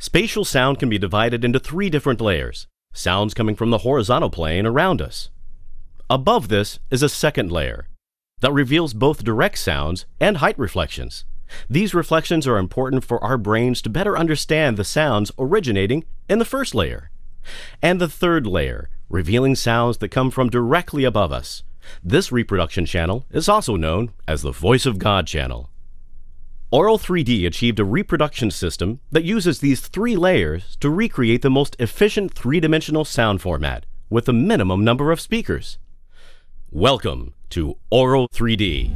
Spatial sound can be divided into three different layers. Sounds coming from the horizontal plane around us. Above this is a second layer that reveals both direct sounds and height reflections. These reflections are important for our brains to better understand the sounds originating in the first layer. And the third layer, revealing sounds that come from directly above us. This reproduction channel is also known as the Voice of God channel. AURO3D achieved a reproduction system that uses these three layers to recreate the most efficient three-dimensional sound format with a minimum number of speakers. Welcome to AURO3D.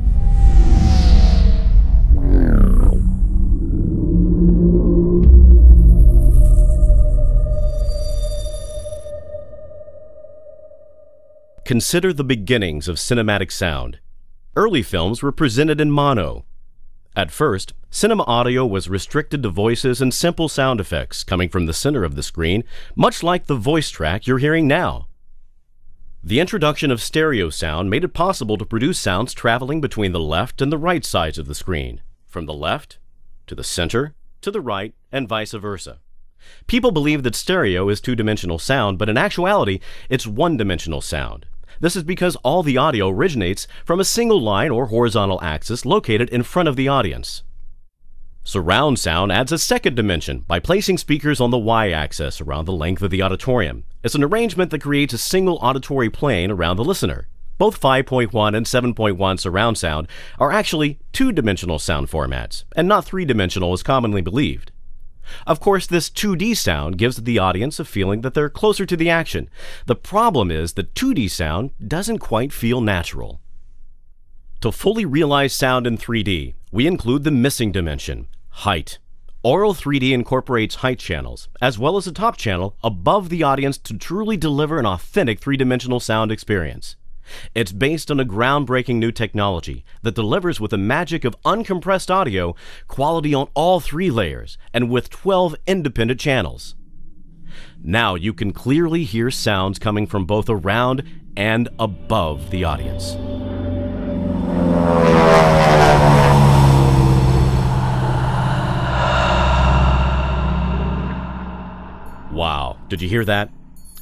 Consider the beginnings of cinematic sound. Early films were presented in mono. At first, cinema audio was restricted to voices and simple sound effects coming from the center of the screen, much like the voice track you're hearing now. The introduction of stereo sound made it possible to produce sounds traveling between the left and the right sides of the screen, from the left to the center to the right, and vice versa. People believe that stereo is two-dimensional sound, but in actuality, it's one-dimensional sound. This is because all the audio originates from a single line or horizontal axis located in front of the audience. Surround sound adds a second dimension by placing speakers on the y-axis around the length of the auditorium. It's an arrangement that creates a single auditory plane around the listener. Both 5.1 and 7.1 surround sound are actually two-dimensional sound formats, and not three-dimensional as commonly believed. Of course, this 2D sound gives the audience a feeling that they're closer to the action. The problem is that 2D sound doesn't quite feel natural. To fully realize sound in 3D, we include the missing dimension, height. AURO3D incorporates height channels, as well as a top channel above the audience to truly deliver an authentic three-dimensional sound experience. It's based on a groundbreaking new technology that delivers with the magic of uncompressed audio, quality on all three layers, and with 12 independent channels. Now you can clearly hear sounds coming from both around and above the audience. Wow, did you hear that?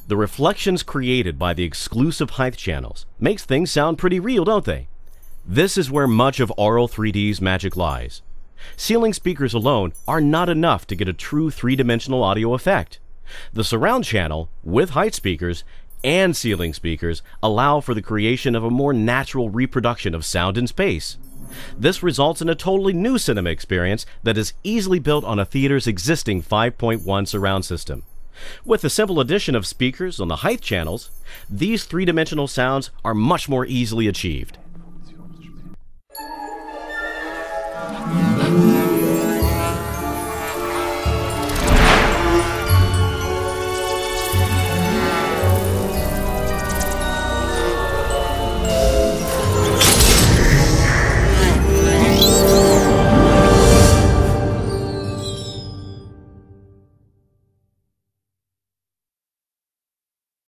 The reflections created by the exclusive height channels makes things sound pretty real, don't they? This is where much of AURO3D's magic lies. Ceiling speakers alone are not enough to get a true three-dimensional audio effect. The surround channel, with height speakers and ceiling speakers, allow for the creation of a more natural reproduction of sound in space. This results in a totally new cinema experience that is easily built on a theater's existing 5.1 surround system. With the simple addition of speakers on the height channels, these three-dimensional sounds are much more easily achieved.